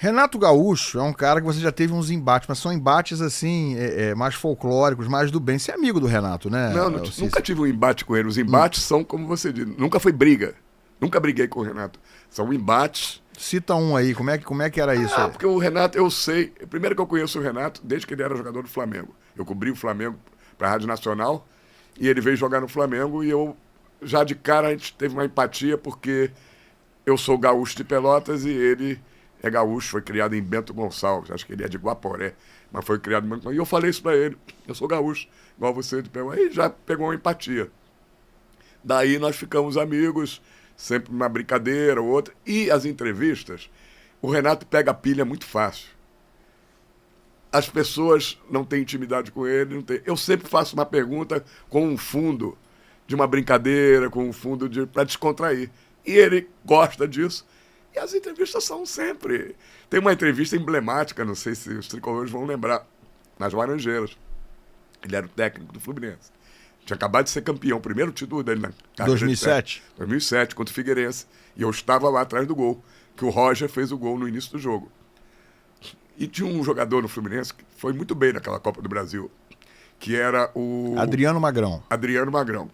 Renato Gaúcho é um cara que você já teve uns embates, mas são embates assim, mais folclóricos, mais do bem. Você é amigo do Renato, né? Não, nunca tive um embate com ele. Os embates são, como você disse, nunca foi briga. Nunca briguei com o Renato. São embates. Cita um aí, como é que era isso aí? Porque o Renato, eu sei. Primeiro que eu conheço o Renato desde que ele era jogador do Flamengo. Eu cobri o Flamengo para a Rádio Nacional e ele veio jogar no Flamengo e eu, já de cara, a gente teve uma empatia porque eu sou gaúcho de Pelotas e ele é gaúcho, foi criado em Bento Gonçalves, acho que ele é de Guaporé, mas foi criado em Bento Gonçalves. E eu falei isso para ele, eu sou gaúcho, igual você de Pelotas. Aí já pegou uma empatia. Daí nós ficamos amigos, sempre uma brincadeira ou outra. E as entrevistas, o Renato pega a pilha muito fácil. As pessoas não têm intimidade com ele, não tem. Eu sempre faço uma pergunta com um fundo de uma brincadeira, com um fundo para descontrair. E ele gosta disso. E as entrevistas são sempre... Tem uma entrevista emblemática, não sei se os tricolores vão lembrar, nas Laranjeiras. Ele era o técnico do Fluminense. Tinha acabado de ser campeão, o primeiro título dele na carreira. 2007? 2007, contra o Figueirense. E eu estava lá atrás do gol, que o Roger fez o gol no início do jogo. E tinha um jogador no Fluminense que foi muito bem naquela Copa do Brasil, que era o... Adriano Magrão. Adriano Magrão.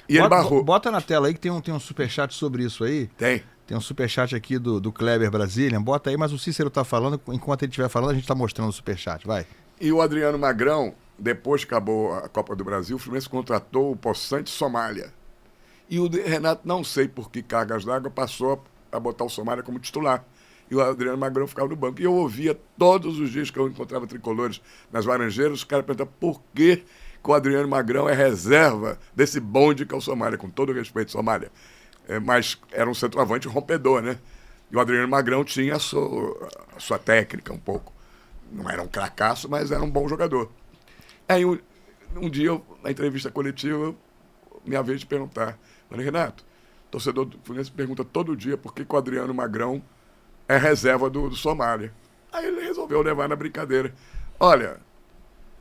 E ele barrou. Bota na tela aí que tem um superchat sobre isso aí. Tem. Tem um superchat aqui do Kleber Brasília. Bota aí, mas o Cícero tá falando. Enquanto ele estiver falando, a gente tá mostrando o superchat. Vai. E o Adriano Magrão, depois que acabou a Copa do Brasil, o Fluminense contratou o Poçante Somália. E o Renato, não sei por que cargas d'água, passou a botar o Somália como titular. E o Adriano Magrão ficava no banco. E eu ouvia todos os dias que eu encontrava tricolores nas Laranjeiras, os caras perguntavam por que o Adriano Magrão é reserva desse bonde que é o Somália, com todo o respeito, Somália. Mas era um centroavante rompedor, né? E o Adriano Magrão tinha a sua técnica um pouco. Não era um cracaço, mas era um bom jogador. Aí um dia, na entrevista coletiva, minha vez de perguntar. Falei, Renato, torcedor do Fluminense pergunta todo dia por que o Adriano Magrão é reserva do Somália. Aí ele resolveu levar na brincadeira. Olha,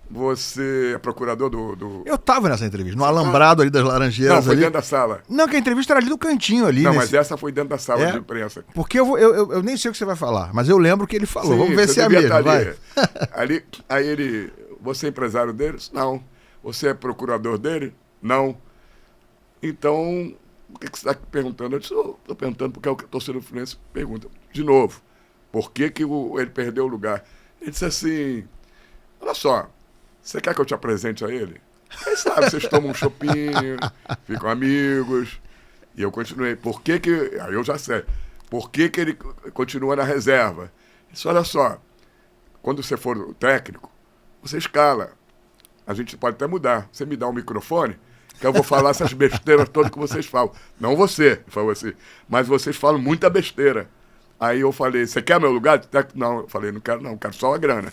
você é procurador do... Eu tava nessa entrevista, no alambrado ali das Laranjeiras. Não, foi ali. dentro da sala. Não, que a entrevista era ali do cantinho ali. Não, mas essa foi dentro da sala de imprensa. Porque eu nem sei o que você vai falar, mas eu lembro que ele falou. Sim, vamos ver se é mesmo, vai. Aí ele... Você é empresário dele? Não. Você é procurador dele? Não. Então, por que você está perguntando? Eu disse, estou perguntando porque é o que o torcedor do Fluminense pergunta. De novo, por que ele perdeu o lugar? Ele disse assim, olha só, você quer que eu te apresente a ele? Quem sabe, vocês tomam um chopinho, ficam amigos. E eu continuei, aí eu já sei, por que ele continua na reserva? Ele disse, olha só, quando você for o técnico, você escala. A gente pode até mudar. Você me dá um microfone, que eu vou falar essas besteiras todas que vocês falam. Não você, falou assim, mas vocês falam muita besteira. Aí eu falei, você quer meu lugar? Não, eu falei, não, quero só a grana.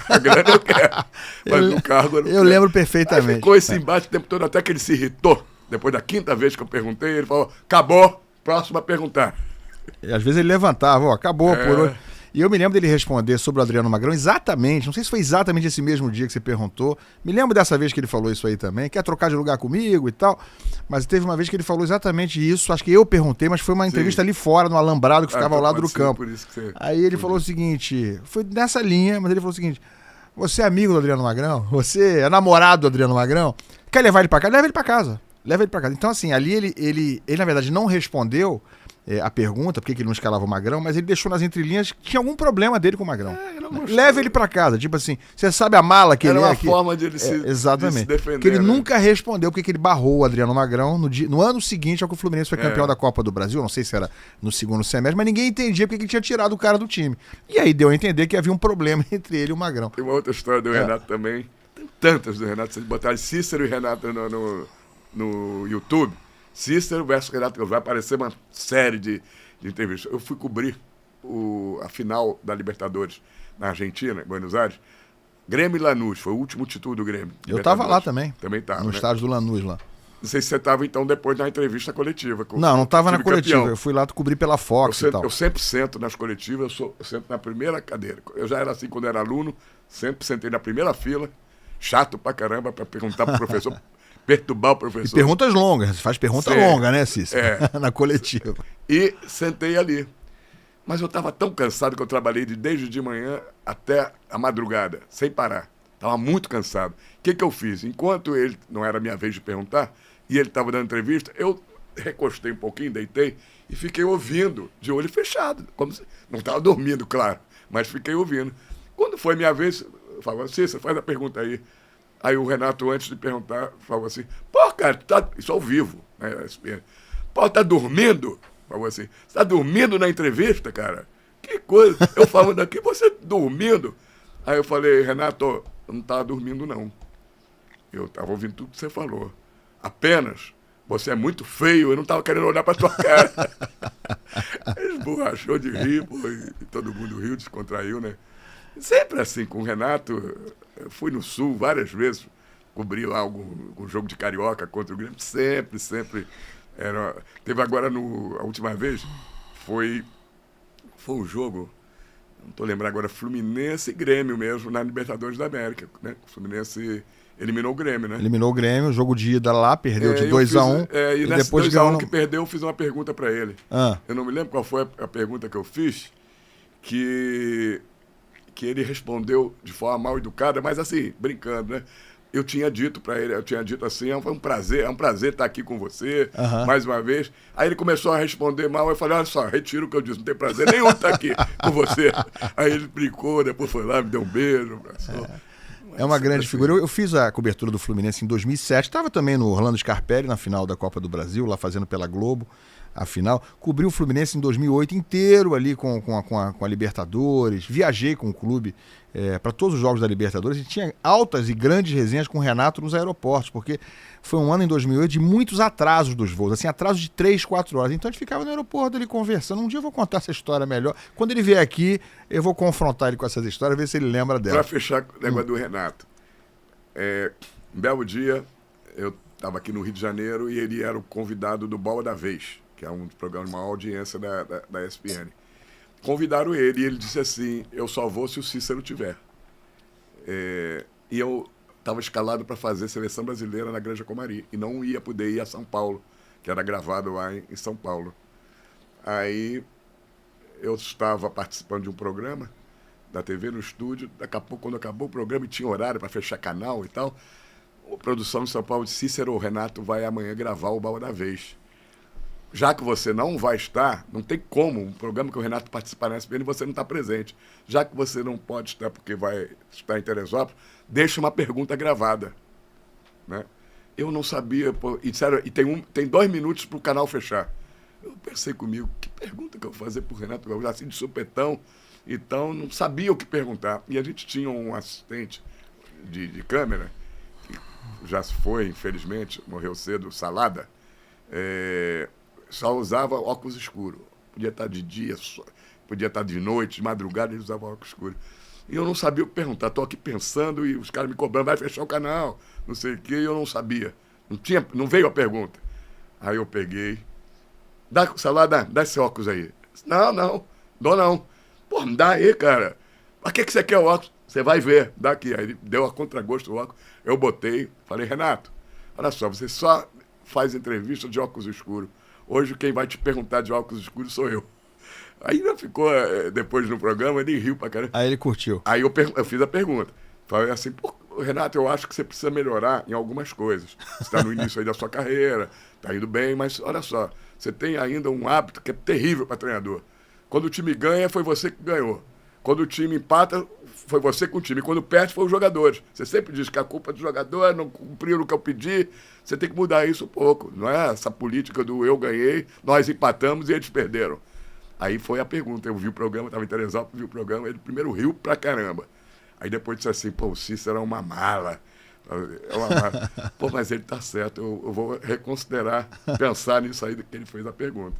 A grana eu quero, mas no cargo eu não quero. Lembro perfeitamente. Aí ficou esse embate o tempo todo, até que ele se irritou. Depois da quinta vez que eu perguntei, ele falou, acabou, próximo a perguntar. E às vezes ele levantava, acabou por hoje. E eu me lembro dele responder sobre o Adriano Magrão exatamente, não sei se foi exatamente esse mesmo dia que você perguntou, me lembro dessa vez que ele falou isso aí também, quer trocar de lugar comigo e tal, mas teve uma vez que ele falou exatamente isso, acho que eu perguntei, mas foi uma entrevista ali fora, no alambrado que ficava ao lado do campo. Por isso que você... Aí ele falou o seguinte, foi nessa linha, mas ele falou o seguinte, você é amigo do Adriano Magrão? Você é namorado do Adriano Magrão? Quer levar ele pra casa? Leva ele pra casa. Leva ele pra casa. Então assim, ali ele na verdade não respondeu a pergunta, por que ele não escalava o Magrão, mas ele deixou nas entrelinhas que tinha algum problema dele com o Magrão. Leva ele pra casa, tipo assim, você sabe a mala que ele é? Era uma forma de ele exatamente. De se defender. Porque ele nunca respondeu porque ele barrou o Adriano Magrão no ano seguinte ao que o Fluminense foi campeão da Copa do Brasil, não sei se era no segundo semestre, mas ninguém entendia porque ele tinha tirado o cara do time. E aí deu a entender que havia um problema entre ele e o Magrão. Tem uma outra história do Renato também, tem tantas do Renato, vocês botarem Cícero e Renato no YouTube, Cícero versus Renato, vai aparecer uma série de entrevistas. Eu fui cobrir a final da Libertadores na Argentina, em Buenos Aires. Grêmio e Lanús, foi o último título do Grêmio. Eu estava lá também. Também estava, no estádio do Lanús lá. Não sei se você estava, então, depois na entrevista coletiva. Não estava na coletiva. Campeão. Eu fui lá cobrir pela Fox e tal. Eu sempre sento nas coletivas, eu sento na primeira cadeira. Eu já era assim quando era aluno, sempre sentei na primeira fila, chato pra caramba, para perguntar pro professor... perturbar o professor. E perguntas longas, você faz pergunta longa, né, Cícero? Na coletiva. E sentei ali. Mas eu estava tão cansado que eu trabalhei desde de manhã até a madrugada, sem parar. Estava muito cansado. O que eu fiz? Enquanto ele, não era a minha vez de perguntar, e ele estava dando entrevista, eu recostei um pouquinho, deitei, e fiquei ouvindo, de olho fechado. Como se, não estava dormindo, claro, mas fiquei ouvindo. Quando foi minha vez, eu falava, Cícero, faz a pergunta aí. Aí o Renato, antes de perguntar, falou assim, pô, cara, isso ao vivo, né? Pô, tá dormindo? Falou assim, você tá dormindo na entrevista, cara? Que coisa, eu falando aqui, você dormindo? Aí eu falei, Renato, eu não tava dormindo, não. Eu tava ouvindo tudo que você falou. Apenas, você é muito feio, eu não tava querendo olhar pra tua cara. Ele esborrachou de rir, pô, e todo mundo riu, descontraiu, né? Sempre assim, com o Renato, eu fui no Sul várias vezes, cobri lá algum jogo de Carioca contra o Grêmio, sempre. Teve agora, a última vez, foi um jogo, não estou lembrando agora, Fluminense e Grêmio mesmo, na Libertadores da América, né? O Fluminense eliminou o Grêmio, né? Eliminou o Grêmio, jogo de ida lá, perdeu de 2-1. E nesse 2-1 que perdeu, eu fiz uma pergunta para ele. Eu não me lembro qual foi a pergunta que eu fiz, que ele respondeu de forma mal educada, mas assim, brincando, né? Eu tinha dito para ele, assim, é um prazer estar aqui com você, mais uma vez. Aí ele começou a responder mal, eu falei, olha só, retiro o que eu disse, não tem prazer nenhum estar aqui com você. Aí ele brincou, depois foi lá, me deu um beijo, abraçou. É uma grande figura. Eu fiz a cobertura do Fluminense em 2007, estava também no Orlando Scarpelli, na final da Copa do Brasil, lá fazendo pela Globo. A final, cobri o Fluminense em 2008 inteiro ali com a Libertadores, viajei com o clube para todos os jogos da Libertadores e tinha altas e grandes resenhas com o Renato nos aeroportos, porque foi um ano em 2008 de muitos atrasos dos voos, assim, atrasos de 3, 4 horas, então a gente ficava no aeroporto ali conversando. Um dia eu vou contar essa história melhor, quando ele vier aqui eu vou confrontar ele com essas histórias, ver se ele lembra dela. Para fechar o negócio do Renato, um belo dia eu estava aqui no Rio de Janeiro e ele era o convidado do Bola da Vez, que é um dos programas de maior audiência da ESPN. Convidaram ele e ele disse assim, eu só vou se o Cícero tiver. E eu estava escalado para fazer seleção brasileira na Granja Comari e não ia poder ir a São Paulo, que era gravado lá em São Paulo. Aí eu estava participando de um programa da TV no estúdio, daqui a pouco, quando acabou o programa e tinha horário para fechar canal e tal, a produção de São Paulo disse, Cícero, o Renato vai amanhã gravar o Bola da Vez. Já que você não vai estar, não tem como, um programa que o Renato participar na ESPN, você não está presente. Já que você não pode estar porque vai estar em Teresópolis, deixa uma pergunta gravada. Né? Eu não sabia, e disseram, e tem 2 minutos para o canal fechar. Eu pensei comigo, que pergunta que eu vou fazer para o Renato Gaúcho, assim de supetão, então não sabia o que perguntar. E a gente tinha um assistente de câmera, que já se foi, infelizmente, morreu cedo, Salada, só usava óculos escuros. Podia estar de dia, podia estar de noite, de madrugada, ele usava óculos escuros. E eu não sabia o que perguntar. Estou aqui pensando e os caras me cobrando, vai fechar o canal, não sei o quê, e eu não sabia. Não veio a pergunta. Aí eu peguei, Salada, dá esse óculos aí. Não, dou não. Pô, me dá aí, cara. Pra que você quer o óculos? Você vai ver, dá aqui. Aí ele deu a contragosto o óculos, eu botei, falei, Renato, olha só, você só faz entrevista de óculos escuros. Hoje quem vai te perguntar de óculos escuros sou eu. Aí ainda ficou, depois no programa, ele riu pra caramba. Aí ele curtiu. Aí eu fiz a pergunta. Falei assim, pô, Renato, eu acho que você precisa melhorar em algumas coisas. Você está no início aí da sua carreira, está indo bem, mas olha só, você tem ainda um hábito que é terrível para treinador. Quando o time ganha, foi você que ganhou. Quando o time empata, foi você com o time. Quando perde, foi os jogadores. Você sempre diz que a culpa é do jogador, não cumpriram o que eu pedi. Você tem que mudar isso um pouco. Não é essa política do eu ganhei, nós empatamos e eles perderam. Aí foi a pergunta. Eu vi o programa, estava em Teresópolis, vi o programa, ele primeiro riu pra caramba. Aí depois disse assim, pô, o Cícero é uma mala. É uma mala. Pô, mas ele tá certo, eu vou reconsiderar, pensar nisso aí que ele fez a pergunta.